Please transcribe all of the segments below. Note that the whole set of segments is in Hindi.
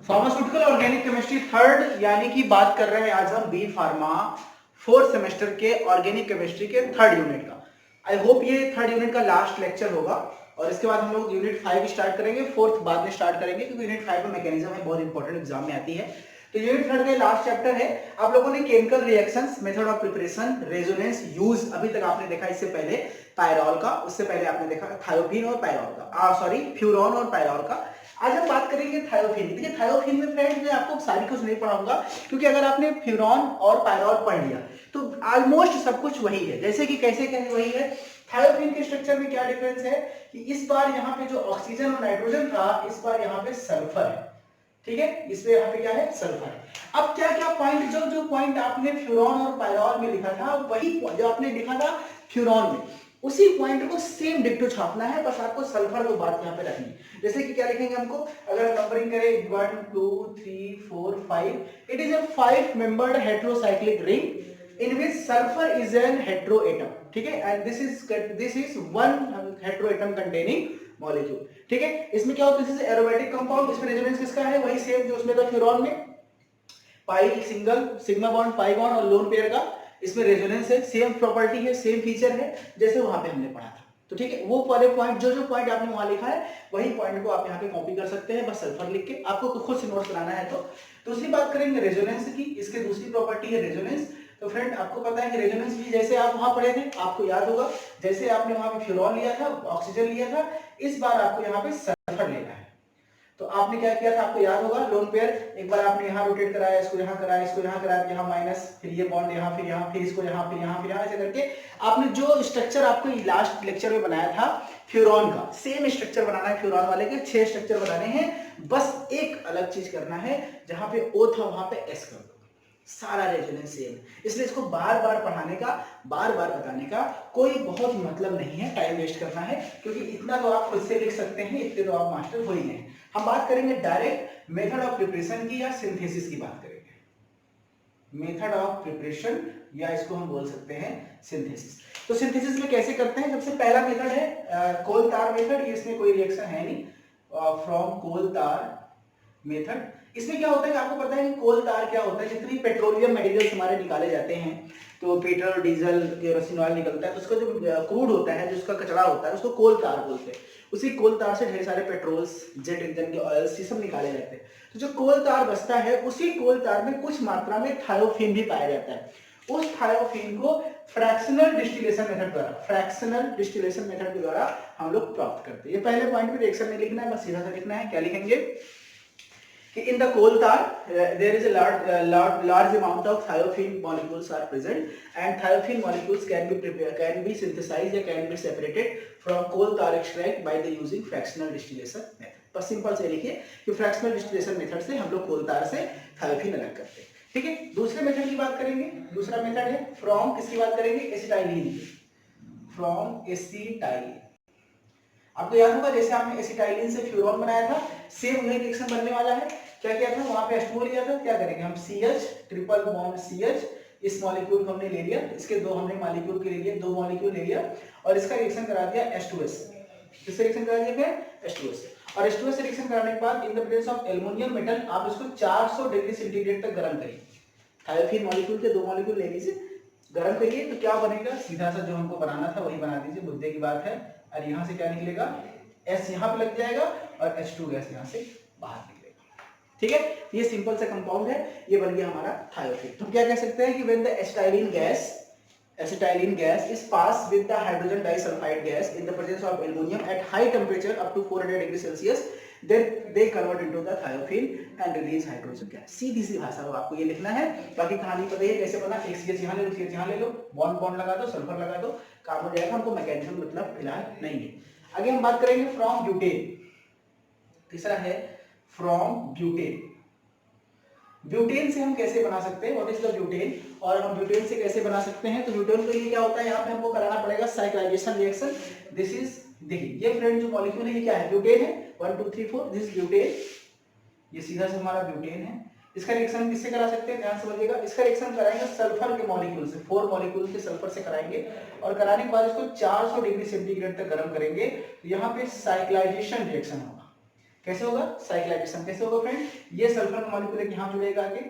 फार्मास्यूटिकल ऑर्गेनिक केमिस्ट्री थर्ड, यानी कि बात कर रहे हैं आज हम बी फार्मा फोर्थ सेमेस्टर के ऑर्गेनिक केमिस्ट्री के थर्ड यूनिट का। आई होप ये थर्ड यूनिट का लास्ट लेक्चर होगा और इसके बाद हम लोग यूनिट 5 स्टार्ट करेंगे, फोर्थ बाद में स्टार्ट करेंगे क्योंकि यूनिट 5 में मैकेनिज्म है, बहुत इंपॉर्टेंट एग्जाम में आती है। तो यूनिट थर्ड का लास्ट चैप्टर है। आप लोगों ने chemical reactions, method of preparation, resonance, use अभी तक आपने देखा। इससे पहले पायरॉल का, उससे पहले आपने देखा थायोफिन और पायरॉल का, सॉरी फ्यूरॉन और पायरॉल का। आज हम बात करेंगे थायोफिन। देखिए थायोफिन में फ्रेंड्स मैं आपको सारी कुछ नहीं पढ़ाऊंगा क्योंकि अगर आपने फ्यूरॉन और पायरॉल पढ़ लिया तो ऑलमोस्ट सब कुछ वही है। जैसे कि कैसे कैसे वही है, थायोफिन के स्ट्रक्चर में क्या डिफरेंस है कि इस बार यहाँ पे जो ऑक्सीजन और नाइट्रोजन था, इस बार यहाँ पे सल्फर है। ठीक है, इसमें यहाँ पे क्या है, सल्फर है। अब क्या क्या पॉइंट, जो पॉइंट आपने फ्यूरॉन और पायरॉल में लिखा था वही जो आपने लिखा था फ्यूरॉन में, उसी पॉइंट को सेम डिक्टो छापना है, बस आपको सल्फर को बात यहाँ पे रखनी है। जैसे कि क्या लिखेंगे हमको, अगर नंबरिंग करें 1 2 3 4 5, it is a 5 membered heterocyclic ring in which sulphur is an heteroatom. ठीक है, and this is one heteroatom containing molecule. ठीक है, इसमें क्या होता है, दिस इज एरोमेटिक कंपाउंड। इसमें रेजोनेंस किसका है, वही सेम जो उसमें था फ्यूरॉन में, pi single sigma bond pi bond और लोन पेयर का। इसमें रेजोनेंस है, सेम प्रॉपर्टी है, सेम फीचर है जैसे वहां पे हमने पढ़ा था। तो ठीक है, वो वाले पॉइंट, जो पॉइंट आपने वहां लिखा है वही पॉइंट को आप यहाँ पे कॉपी कर सकते हैं, बस सल्फर लिख के। आपको खुद से नोट्स बनाना है तो दूसरी बात करेंगे रेजोनेंस की। इसके दूसरी प्रॉपर्टी है रेजोनेंस। तो फ्रेंड आपको पता है कि रेजोनेंस भी जैसे आप वहां पढ़े थे, आपको याद होगा, जैसे आपने वहां पे फ्यूरॉन लिया था, ऑक्सीजन लिया था, इस बार आपको यहाँ पे सल्फर लेना है। तो आपने क्या किया था, आपको याद होगा, लोन पेयर एक बार आपने यहाँ रोटेट कराया, इसको यहाँ कराया, इसको यहाँ कराया, यहाँ माइनस, फिर ये बॉन्ड यहाँ, फिर यहाँ, फिर इसको यहाँ, फिर यहाँ, फिर यहाँ, ऐसे करके आपने जो स्ट्रक्चर आपको लास्ट लेक्चर में बनाया था फ्यूरॉन का, सेम स्ट्रक्चर बनाना है। फ्यूरॉन वाले के 6 स्ट्रक्चर बनाने हैं, बस एक अलग चीज करना है, जहां पे O था वहां पे S कर दो, सारा रेजोनेंस सेम। इसलिए इसको बार बार पढ़ाने का, बार बार बताने का कोई बहुत मतलब नहीं है, टाइम वेस्ट करना है, क्योंकि इतना तो आप खुद से लिख सकते हैं, इतने तो आप मास्टर हो ही गए। हम बात करेंगे डायरेक्ट मेथड ऑफ प्रिपरेशन की या सिंथेसिस की बात करेंगे। मेथड ऑफ प्रिपरेशन या इसको हम बोल सकते हैं सिंथेसिस। तो सिंथेसिस में कैसे करते हैं, सबसे पहला मेथड है कोल तार मेथड। इसमें कोई रिएक्शन है नहीं, फ्रॉम कोल तार मेथड। इसमें क्या होता है कि आपको पता है कि कोल तार क्या होता है, जितनी पेट्रोलियम मटेरियल्स हमारे निकाले जाते हैं, तो पेट्रोल, डीजल, केरोसिन ऑयल निकलता है, तो उसका जो क्रूड होता है, जो उसका कचरा होता है, उसको कोल तार बोलते हैं। उसी कोल तार से ढेर सारे पेट्रोल्स, जेट इंजन के ऑयल्स, ये सब निकाले जाते हैं। तो जो कोल तार बचता है, उसी कोल तार में कुछ मात्रा में थायोफिन भी पाया जाता है। उस थायोफिन को फ्रैक्शनल डिस्टिलेशन मेथड द्वारा, फ्रैक्शनल डिस्टिलेशन मेथड के द्वारा हम लोग प्राप्त करते हैं। ये पहले पॉइंट में रिएक्शन नहीं लिखना है, बस सीधा सा लिखना है। क्या लिखेंगे कि in the coal tar there is a large amount of thiophene molecules are present, and thiophene molecules can be synthesized or can be separated from coal tar extract by the using fractional distillation method। बस सिंपल से लिखिए कि फ्रैक्शनल डिस्टिलेशन मेथड से हम लोग कोल तार से थायोफिन अलग करते हैं। ठीक है, दूसरे मेथड की बात करेंगे। दूसरा मेथड है फ्रॉम, किसकी बात करेंगे, एसिटाइलिन, फ्रॉम एसिटाइलिन। आपको याद होगा जैसे आपने एसिटाइलिन से फ्यूरॉन बनाया था, सेम वही रिएक्शन बनने वाला है। क्या किया था, वहां पे H2O लिया था, क्या करेंगे हम, CH ट्रिपल बॉन्ड CH, इस मॉलिक्यूल को हमने ले लिया, इसके दो हमने मॉलिक्यूल के ले लिए, 2 मॉलिक्यूल ले लिया और इसका रिएक्शन करा दिया H2S। किससे रिएक्शन करा दिया फिर, H2S। और H2S से रिएक्शन कराने के बाद in the presence of aluminium metal आप इसको 400 डिग्री सेंटीग्रेड तक गर्म करिए। थायोफिन मॉलिक्यूल के 2 मॉलिक्यूल ले लीजिए, गर्म करिए, तो क्या बनेगा, सीधा सा जो हमको बनाना था वही बना दीजिए, मुद्दे की बात है। और यहाँ से क्या निकलेगा, S यहाँ पे लग जाएगा और H2 गैस यहाँ से बाहर निकलेगा। ठीक है, ये सिंपल सा कंपाउंड है, ये बन गया हमारा थायोफिन। तो क्या कह सकते हैं कि when the acetylene gas is passed with the hydrogen disulfide gas in the presence of aluminum at high temperature up to 400 degree Celsius, then they convert into the thiophin and release hydrogen gas। सीधी सी भाषा में आपको ये लिखना है, बाकी कहानी पता है कैसे बना, एक CH यहाँ ले लो, CH यहाँ ले लो, बॉन्ड बॉन्ड लगा दो, सल्फर लगा दो, काम हो जाएगा। हमको मैकेनिज्म मतलब फिलहाल नहीं है। आगे हम बात करेंगे फ्रॉम ब्यूटेन। तीसरा है फ्रॉम ब्यूटेन। ब्यूटेन से हम कैसे बना सकते हैं, व्हाट इज द ब्यूटेन, और हम ब्यूटेन से कैसे बना सकते हैं। तो ब्यूटेन के लिए क्या होता है, यहाँ पे हमको कराना पड़ेगा साइक्लाइजेशन रिएक्शन। दिस इज, देखिए ये फ्रेंड जो मॉलिक्यूल है ये क्या है, ब्यूटेन है, 1 2 3 4, दिस ब्यूटेन, ये सीधा से हमारा ब्यूटेन है। इसका रिएक्शन किससे करा सकते हैं, ध्यान समझिएगा, इसका रिएक्शन कराएंगे सल्फर के मॉलिक्यूल से, 4 मॉलिक्यूल के सल्फर से कराएंगे और कराने के बाद इसको 400 डिग्री सेंटीग्रेड तक गर्म करेंगे। तो यहाँ पे साइक्लाइजेशन रिएक्शन होगा। कैसे होगा? साइक्लाइजेशन। कैसे होगा फ्रेंड? ये सल्फर का मॉलिक्यूल यहाँ जुड़ेगा आके,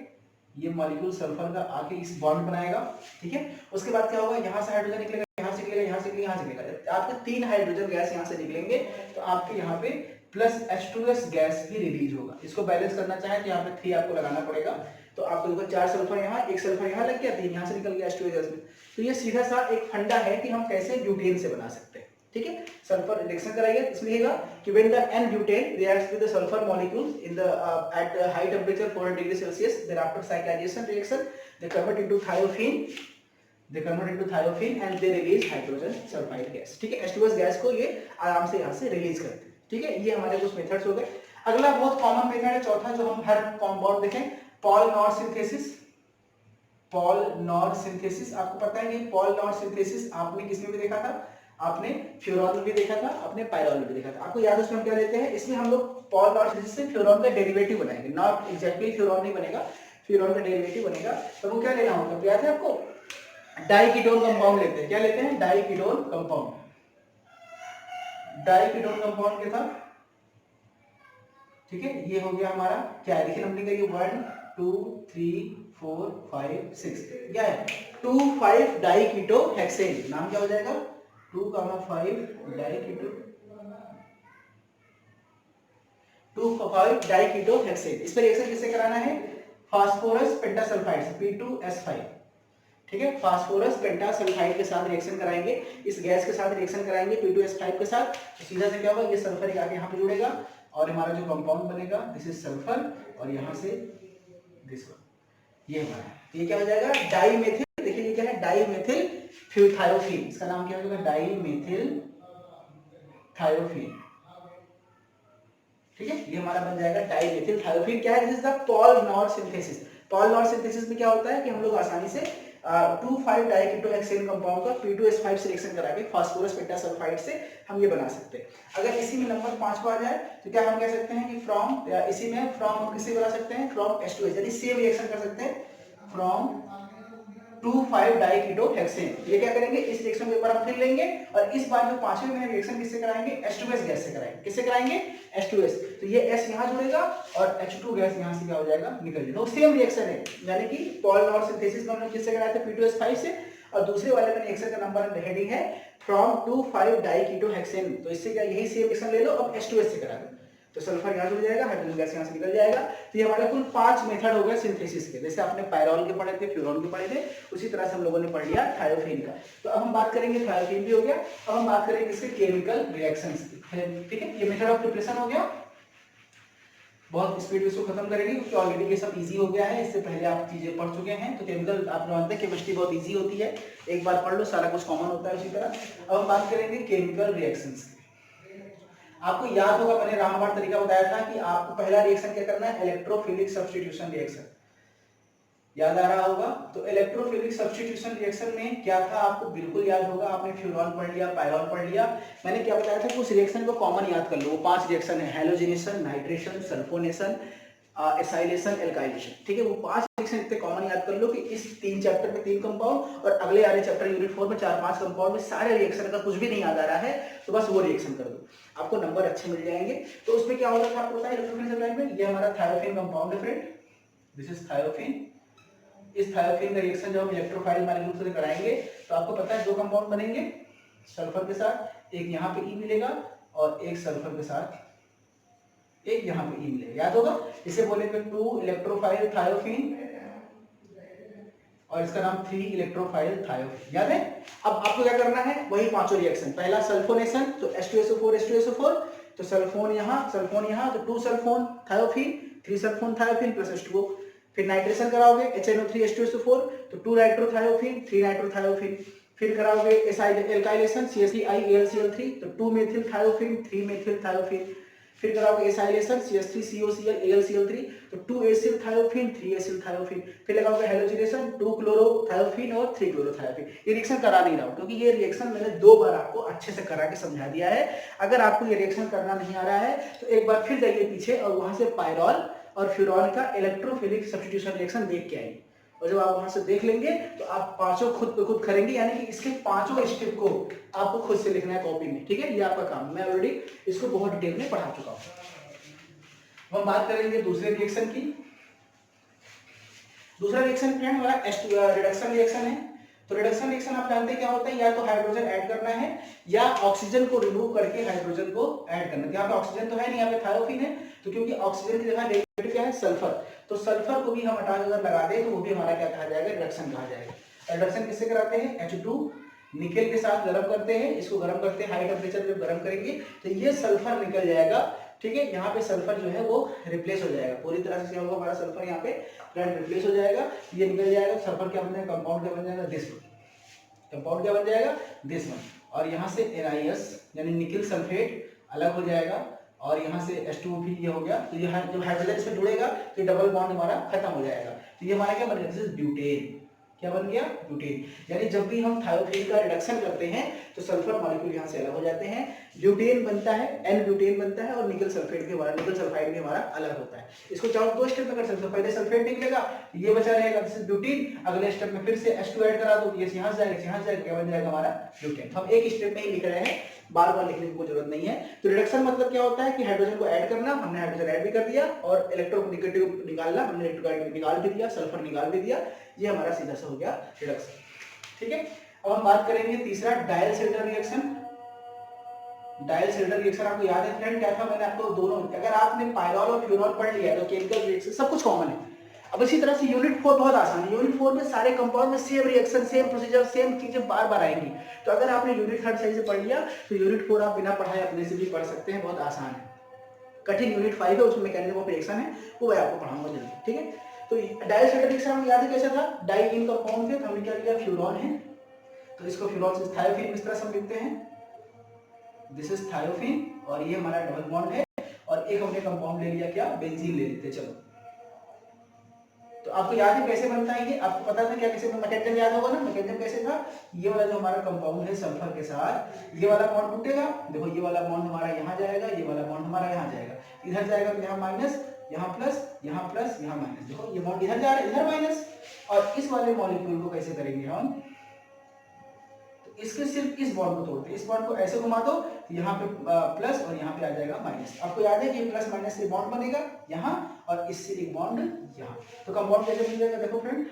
ये मॉलिक्यूल सल्फर का आके इस बॉन्ड बनाएगा, ठीक है। उसके बाद क्या होगा? यहाँ से हाइड्रोजन निकलेगा, यहाँ से निकलेगा, यहाँ से निकलेगा, यहाँ से निकलेगा, आपके 3 हाइड्रोजन गैस यहाँ से निकलेंगे, तो आपके यहाँ पे प्लस H2S गैस भी रिलीज होगा। इसको बैलेंस करना चाहे तो यहाँ पे 3 आपको लगाना पड़ेगा, तो आपको देखो 4 सल्फर यहाँ, 1 सल्फर यहाँ लग गया, 3 यहाँ से निकल गया H2S गैस में। तो ये सीधा सा एक फंडा है कि हम कैसे ब्यूटेन से बना सकते हैं, ठीक है। सल्फर रिएक्शन कराइए, इसमें लिखेगा कि when the N-butane reacts with the sulfur molecules in the at high temperature 400 degrees Celsius, then after cyclization reaction they convert into thiophene and they release hydrogen sulfide gas, ठीक है। H2S गैस को ये आराम से यहाँ से रिलीज करते हैं, ठीक है। ये हमारे कुछ मेथड्स हो गए। अगला बहुत कॉमन मेथड है चौथा, जो हम हर कंपाउंड देखें, पॉल-नॉर सिंथेसिस। पॉल-नॉर सिंथेसिस आपको पता है कि पॉल-नॉर सिंथेसिस आपने किसमें भी देखा था? आपने फ्यूरॉन में भी देखा था, आपने पायरॉल में भी देखा था। आपको याद है उसमें हम क्या लेते हैं? इसमें हम लोग पॉल-नॉर सिंथेसिस से फ्यूरॉन का डेरिवेटिव बनाएंगे, नॉट एग्जैक्टली फ्यूरॉन नहीं बनेगा, फ्यूरॉन का डेरिवेटिव बनेगा। तो वो क्या लेना होगा? याद है आपको? डाइकीटोन कंपाउंड लेते हैं। क्या लेते हैं? Diketone compound. डाइकीटोन कंपाउंड के साथ, ठीक है, ये हो गया हमारा क्या है? देखिए नंबरिंग करिए, 1 2 3 4 5 6, क्या है? 2,5 डाइकीटोहेक्सेन। नाम क्या हो जाएगा? 2,5 डाइकीटो 2,5 डाइकीटोहेक्सेन। इस पर रिएक्शन किससे कराना है? फास्फोरस पेंटासल्फाइड से, P2S5, ठीक है। फास्फोरस पेंटासल्फाइड के साथ रिएक्शन कराएंगे, इस गैस के साथ रिएक्शन कराएंगे P2S5 के साथ। तो सीधा से क्या होगा? ये सल्फर आके यहाँ पे जुड़ेगा और हमारा जो कंपाउंड बनेगा दिस इज सल्फर, और यहाँ से दिस वन, ये हमारा, ये क्या हो जाएगा? डाईमेथिल। देखिए ये क्या है? Dimethyl thiophene. इसका नाम क्या होगा? डाईमेथिल थायोफीन, ठीक है। ये हमारा बन जाएगा डाईमेथिल थायोफीन। क्या है? This is the Paul-nor synthesis. Paul-nor synthesis में क्या होता है कि हम लोग आसानी से 2,5 डाइकीटोहेक्सेन कंपाउंड का P2S5 से रिएक्शन करा के फास्फोरस पेंटासल्फाइड से हम ये बना सकते हैं। अगर इसी में नंबर 5 को आ जाए तो क्या हम कह सकते हैं कि फ्रॉम, या इसी में फ्रॉम हम किससे बना सकते हैं? फ्रॉम H2S, यानी सेम रिएक्शन कर सकते हैं फ्रॉम 2,5 डाइकीटोहेक्सेन। ये क्या करेंगे? इस रिएक्शन को एक बार हम फिर लेंगे, और इस बार जो पांचवें में रिएक्शन किससे कराएंगे? H2S गैस से कराएंगे। किससे कराएंगे? H2S। तो ये S यहाँ जुड़ेगा और H2 गैस यहाँ से क्या हो जाएगा? निकल जाएगा। तो सेम रिएक्शन है, यानी कि पॉल-नॉर सिंथेसिस में हमने किससे कराया था? P2S5 से, और दूसरे वाले में रिएक्शन का नंबर हेडिंग है फ्रॉम 2,5 डाइकीटोहेक्सेन। तो इससे क्या, यही सेम रिएक्शन ले लो, अब H2S से करा दो, तो सल्फर यहाँ जुड़ जाएगा, हाइड्रोजन गैस यहाँ से निकल जाएगा। तो ये हमारे कुल 5 मेथड हो गए सिंथेसिस के। जैसे आपने पायरॉल के पढ़े थे, फ्यूरॉन के पढ़े थे, उसी तरह से हम लोगों ने पढ़ लिया थायोफीन का। तो अब हम बात करेंगे, थायोफीन भी हो गया, अब हम बात करेंगे इसके केमिकल रिएक्शंस की, ठीक है। ये मेथड ऑफ प्रिपरेशन हो गया। बहुत स्पीड में इसको खत्म करेंगे क्योंकि ऑलरेडी ये सब इजी हो गया है, इससे पहले आप चीजें पढ़ चुके हैं। तो केमिकल आप जानते हैं केमिस्ट्री बहुत इजी होती है, एक बार पढ़ लो सारा कुछ कॉमन होता है उसी तरह। अब हम बात करेंगे केमिकल रिएक्शंस की। आपको याद होगा मैंने रामबाण तरीका बताया था कि आपको पहला रिएक्शन क्या करना है? इलेक्ट्रोफिलिक सब्स्टिट्यूशन रिएक्शन, याद आ रहा होगा। तो इलेक्ट्रोफिलिक सब्स्टिट्यूशन रिएक्शन में क्या था आपको बिल्कुल याद होगा, आपने फ्यूरॉन पढ़ लिया, पायरॉल पढ़ लिया। मैंने क्या बताया था कि उस रिएक्शन को कॉमन याद कर लो। वो 5 रिएक्शन है, halogenation, nitration, sulphonation, acylation, alkylation, ठीक है। वो 5 रिएक्शन इतने कॉमन याद कर लो कि इस 3 चैप्टर में 3 कंपाउंड और अगले वाले चैप्टर यूनिट 4 में 4-5 कंपाउंड में सारे रिएक्शन, अगर कुछ भी नहीं याद आ रहा है तो बस वो रिएक्शन कर दो, आपको नंबर अच्छे मिल जाएंगे। तो उसमें क्या होगा था आपको पता है इलेक्ट्रोफिलिक सप्लाई में? ये हमारा थायोफीन कंपाउंड है फ्रेंड, दिस इज थायोफीन। इस थायोफीन का रिएक्शन जब हम इलेक्ट्रोफाइल मॉलिक्यूल से कराएंगे तो आपको पता है 2 कंपाउंड बनेंगे सल्फर के साथ, एक यहाँ पे E मिलेगा और एक सल्फर के साथ एक यहाँ पे E मिलेगा, याद होगा। इसे बोलेंगे 2 इलेक्ट्रोफाइल थायोफीन और इसका नाम 3 इलेक्ट्रोफाइल थायोफीन, याद है। अब आपको क्या करना है? वही पांचों रिएक्शन। पहला सल्फोनेशन, तो H2SO4 तो सल्फोन यहाँ तो 2 sulphone thiophene, 3 sulphone thiophene plus H2O। फिर नाइट्रेशन कराओगे HNO3H2SO4 तो 2 नाइट्रोथायोफीन 3 नाइट्रोथायोफीन। फिर कराओगे एल्काइलेशन CH3IAlCl3 तो 2 मेथिल थायोफीन 3 मेथिल थायोफीन। फिर कराओगे एसाइलेशन CH3COClAlCl3 तो 2 एसिल थायोफीन 3 एसिल थायोफीन। फिर लगाओगे हेलोजिनेशन 2 क्लोरोथायोफीन और 3 क्लोरोथायोफीन। ये रिएक्शन करा नहीं रहा हूं क्योंकि ये रिएक्शन मैंने 2 बार आपको अच्छे से करा के समझा दिया है। अगर आपको ये रिएक्शन करना नहीं आ रहा है तो एक बार फिर जाइए पीछे और वहां से पायरॉल और फ्यूरॉन का इलेक्ट्रोफिलिक सब्स्टिट्यूशन रिएक्शन देख के आइए, और जब आप वहां से देख लेंगे तो आप पांचों खुद पे खुद करेंगे, यानी कि इसके पांचों स्टेप को आपको खुद से लिखना है कॉपी में, ठीक है। ये आपका काम, मैं ऑलरेडी इसको बहुत डिटेल में पढ़ा चुका हूं। अब हम बात करेंगे दूसरे रिएक्शन की। दूसरा रिएक्शन फ्रेंड हमारा रिडक्शन रिएक्शन है। तो रिडक्शन रिएक्शन आप जानते हैं क्या होता है, या तो हाइड्रोजन ऐड करना है या ऑक्सीजन को रिमूव करके हाइड्रोजन को ऐड करना है। यहाँ पे ऑक्सीजन तो है नहीं, यहाँ पे थायोफिन है, तो क्योंकि ऑक्सीजन की जगह नेगेटिव क्या है, सल्फर, तो सल्फर को भी हम हटा अगर लगा दें तो वो भी हमारा क्या कहा जाएगा, रिडक्शन कहा जाएगा। रिडक्शन किससे कराते हैं, H2 निकेल के साथ गर्म करते हैं, इसको गर्म करते हैं हाई टेम्परेचर पे गर्म करेंगे तो ये सल्फर निकल जाएगा। ठीक है, यहाँ पे सल्फर जो है वो रिप्लेस हो जाएगा, पूरी तरह से क्या होगा, हमारा सल्फर यहाँ पे फ्रेंड रिप्लेस हो जाएगा, ये निकल जाएगा। सल्फर क्या बन जाएगा, कंपाउंड क्या बन जाएगा, दिस वन, कंपाउंड क्या बन जाएगा, दिस वन। और यहाँ से NiS यानी निकिल सल्फेट अलग हो जाएगा, और यहाँ से H2O भी ये हो गया, तो ये जब हाइड्रोजन इसमें जुड़ेगा तो ये डबल बॉन्ड हमारा खत्म हो जाएगा। तो ये हमारा क्या बन गया, दिस इज ब्यूटेन। क्या बन गया, ब्यूटेन। यानी जब भी हम थायोफिन का रिडक्शन करते हैं तो सल्फर मॉलिक्यूल यहाँ से अलग हो जाते हैं, ब्यूटेन बनता है, N ब्यूटेन बनता है, और निकल सल्फेट भी हमारा, निकल सल्फाइड भी हमारा अलग होता है। इसको चाहो दो स्टेप में कर सकते हो, पहले सल्फेट निकलेगा, ये बचा रहेगा, दिस इज ब्यूटेन, अगले स्टेप में फिर से H2 ऐड करा दो, ये यहाँ से जाएगा, यहाँ से जाएगा, क्या बन जाएगा हमारा, ब्यूटेन। हम एक स्टेप में ही लिख रहे हैं, बार बार लिखने की कोई जरूरत नहीं है। तो रिडक्शन मतलब क्या होता है कि हाइड्रोजन को ऐड करना, हमने हाइड्रोजन ऐड भी कर दिया, और इलेक्ट्रोनेगेटिव निकालना, हमने इलेक्ट्रोनेगेटिव निकाल भी दिया, सल्फर निकाल भी दिया, ये हमारा सीधा सा हो गया रिडक्शन। ठीक है, अब हम बात करेंगे तीसरा, dial shelter reaction. Dial shelter reaction आपको याद है फ्रेंड क्या था, मैंने आपको दोनों, अगर आपने पायरॉल और फ्यूनॉल पढ़ लिया तो केमिकल रिएक्शन सब कुछ कॉमन है। अब इसी तरह से यूनिट 4 बहुत आसान है, यूनिट 4 में सारे कंपाउंड में same reaction, same procedure, same चीजें बार बार आएंगी। तो अगर आपने यूनिट 3 सही से पढ़ लिया तो यूनिट 4 आप बिना पढ़ाए अपने से भी पढ़ सकते हैं, बहुत आसान है। कठिन यूनिट 5 है, उसमें मैकेनिज्म ऑफ रिएक्शन है, वो मैं आपको पढ़ाऊंगा जल्दी। ठीक है, तो डायल सेल्टर रिएक्शन हमें याद है कैसा था, डाई इन कंपाउंड थे, तो हमने क्या किया, फ्यूरॉन है, तो इसको फ्यूरॉन से थायोफिन इस तरह से हम लिखते हैं, दिस इज थायोफिन, और ये हमारा डबल बॉन्ड है, और एक हमने कंपाउंड ले लिया, क्या, बेंजीन ले लेते। चलो, तो आपको याद है कैसे बनता है ये, आपको पता था क्या, कैसे मैकेनिज्म याद होगा ना, मैकेनिज्म कैसे था, ये वाला जो हमारा कंपाउंड है सल्फर के साथ, ये वाला बॉन्ड टूटेगा, देखो ये वाला बॉन्ड हमारा यहाँ जाएगा, ये वाला बॉन्ड हमारा यहाँ जाएगा, इधर जाएगा तो यहाँ माइनस, यहाँ प्लस, यहाँ प्लस, यहाँ माइनस, देखो ये बॉन्ड इधर जा रहा है, इधर माइनस, और इस वाले मॉलिक्यूल को कैसे करेंगे हम, इसके सिर्फ इस बॉन्ड को तोड़ते हैं, इस बॉन्ड को ऐसे घुमा दो, यहाँ पे प्लस और यहाँ पे आ जाएगा माइनस। आपको याद है कि प्लस माइनस से बॉन्ड बनेगा यहाँ, और इससे एक बॉन्ड यहाँ, तो कंपाउंड कैसे बन जाएगा, देखो फ्रेंड,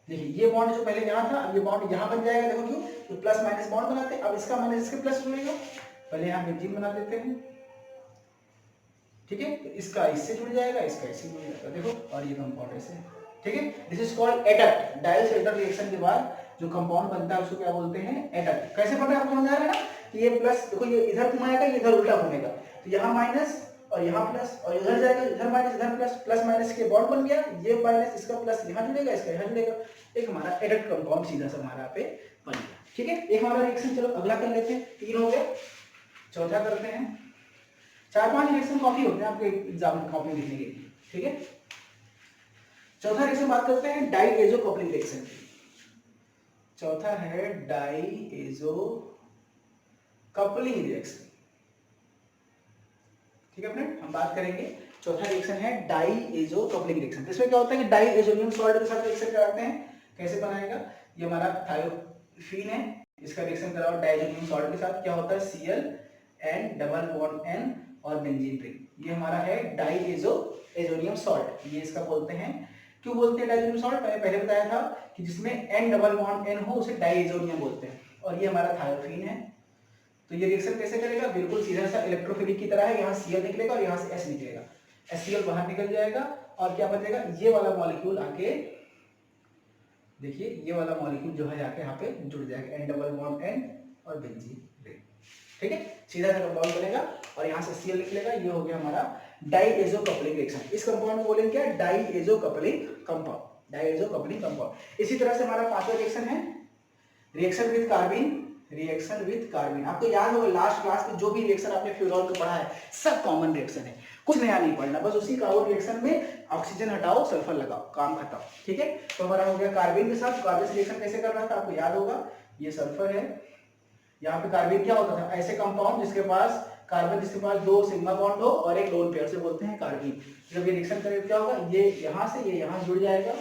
देखिए ये बॉन्ड जो पहले यहाँ था, अब ये बॉन्ड यहाँ बन जाएगा, देखो क्यों, तो प्लस माइनस बॉन्ड बनाते हैं, अब इसका माइनस इसके प्लस जुड़ेगा, पहले यहाँ बेंजीन बना देते हैं। ठीक है, तो इसका इससे जुड़ जाएगा, इसका इससे जुड़ जाएगा, देखो, और ये कंपाउंड ऐसे, ठीक है, this is called adduct. Dial shelter reaction के बाद जो कंपाउंड बनता है उसको क्या बोलते हैं, एडक्ट। कैसे बन रहा है आपको समझ आ रहा है ना, कि ये प्लस, देखो ये इधर घुमाएगा, ये इधर उल्टा घूमेगा, तो यहाँ माइनस और यहाँ प्लस, और इधर जाएगा, इधर माइनस, इधर प्लस, प्लस माइनस के बॉन्ड बन गया, ये माइनस इसका प्लस यहाँ जुड़ेगा, इसका यहाँ जुड़ेगा, एक हमारा एडक्ट कंपाउंड सीधा सा हमारा पे बन गया। ठीक है, एक हमारा रिएक्शन, चलो अगला कर लेते हैं, 3 हो गया, चौथा करते हैं। 4-5 रिएक्शन कॉपी होते हैं आपके एग्जाम में कॉपी लिखने के लिए। ठीक है, चौथा रिएक्शन बात करते हैं डाईएजो कपलिंग रिएक्शन। चौथा है डाईएजो कपलिंग रिएक्शन। ठीक है फ्रेंड, हम बात करेंगे, चौथा रिएक्शन है डाईएजो कपलिंग रिएक्शन। इसमें क्या होता है कि डाईएजोनियम सॉल्ट के साथ रिएक्शन कराते हैं, कैसे बनाएगा, ये हमारा थायोफिन है, इसका रिएक्शन कराओ डाईएजोनियम सॉल्ट के साथ, क्या होता है, Cl N double bond N और बेंजीन रिंग, ये हमारा है डाईएजोनियम सॉल्ट, ये इसका बोलते हैं। क्यों बोलते हैं डाईएजोनियम सॉल्ट, मैंने पहले बताया था कि जिसमें N डबल बॉन्ड N हो उसे डाईएजोनियम बोलते हैं, और ये हमारा थायोफिन है। तो ये रिएक्शन कैसे करेगा, बिल्कुल सीधा सा इलेक्ट्रोफिलिक की तरह है, यहाँ Cl निकलेगा और यहाँ से S निकलेगा, HCl बाहर निकल जाएगा, और क्या बचेगा, ये वाला मॉलिक्यूल आके, देखिए ये वाला मॉलिक्यूल जो है आके यहाँ पे जुड़ जाएगा, N डबल बॉन्ड N और बेंजीन रिंग। ठीक है, सीधा सा कंपाउंड बनेगा, और यहाँ से Cl निकलेगा, ये हो गया हमारा डाईएजो कपलिंग रिएक्शन। इस कंपाउंड को बोलेंगे क्या, diazo coupling compound, diazo coupling compound. इसी तरह से हमारा 5वां रिएक्शन है reaction with carbene. Reaction with carbene, आपको याद होगा लास्ट क्लास में जो भी रिएक्शन आपने फ्यूरॉन में पढ़ा है सब कॉमन रिएक्शन है, कुछ नया नहीं पढ़ना, बस उसी का रिएक्शन में ऑक्सीजन हटाओ सल्फर लगाओ, काम खत्म। ठीक है, तो हमारा हो गया कार्बिन के साथ। कार्बिन रिएक्शन कैसे करना था आपको याद होगा, ये सल्फर है, यहाँ पे कार्बिन क्या होता था, ऐसे कंपाउंड जिसके पास कार्बन, जिसके पास 2 सिग्मा बॉन्ड हो और एक लोन पेयर, से बोलते हैं कार्बिन। जब ये रिएक्शन करेगा क्या होगा, ये यहाँ से ये यहाँ जुड़ जाएगा,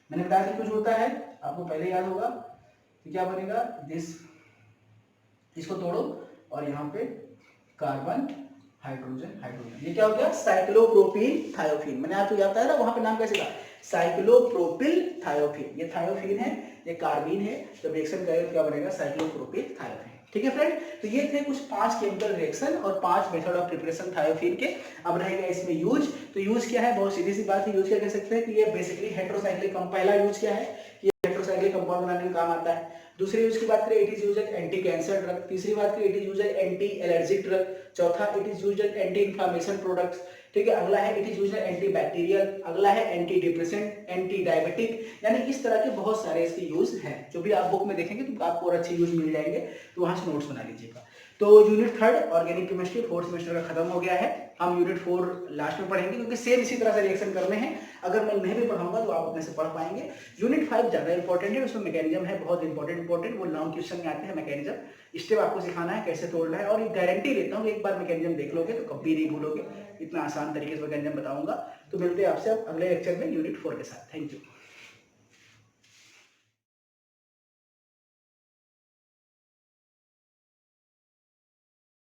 मैंने बताया था क्यों जुड़ता है, आपको पहले याद होगा, तो क्या बनेगा, दिस, इसको तोड़ो और यहाँ पे कार्बन हाइड्रोजन हाइड्रोजन। ये क्या हो गया? Cyclopropene thiophene. मैंने आपको याद बताया ना वहां पे नाम कैसे था, साइक्लोप्रोपिल थायोफीन। ये थायोफीन है, ये कार्बीन है, जब रिएक्शन करेगा तो क्या बनेगा? Cyclopropyl thiophene. ठीक है फ्रेंड, तो ये थे कुछ 5 केमिकल रिएक्शन और 5 मेथड ऑफ प्रिपरेशन थायोफीन के। अब रहेगा इसमें यूज। तो यूज क्या है? बहुत सीधी सी बात है, यूज क्या कह सकते हैं कि ये बेसिकली हेटेरोसाइक्लिक कंपाउंड। पहला यूज क्या है कि हेटेरोसाइक्लिक कंपाउंड बनाने में काम आता है। दूसरे यूज की बात करें, it is used as anti cancer drug. तीसरी बात करें, it is used as anti allergic drug. चौथा, it is used as anti inflammation products. ठीक है, अगला है it is used as anti bacterial, अगला है एंटी डिप्रेसेंट, एंटी डायबिटिक। यानी इस तरह के बहुत सारे इसके यूज हैं, जो भी आप बुक में देखेंगे तो आपको और अच्छे यूज मिल जाएंगे, तो वहां से नोट्स बना लीजिएगा। तो unit 3 organic chemistry 4th semester का खत्म हो गया है। हम यूनिट 4 लास्ट में पढ़ेंगे, क्योंकि सेम इसी तरह से रिएक्शन करने हैं। अगर मैं नहीं भी पढ़ाऊंगा तो आप अपने से पढ़ पाएंगे। यूनिट 5 ज्यादा इंपॉर्टेंट है, उसमें मैकेनिज्म है बहुत इंपॉर्टेंट। वो लॉन्ग क्वेश्चन में आते हैं मैकेनिज्म। स्टेप आपको सिखाना है कैसे तोड़ना है, और ये गारंटी लेता हूँ एक बार मैकेनिज्म देख लोगे तो कभी नहीं भूलोगे। इतना आसान तरीके से मैकेनिज्म बताऊंगा। तो मिलते हैं आपसे अब अगले लेक्चर में यूनिट 4 के साथ। Thank you.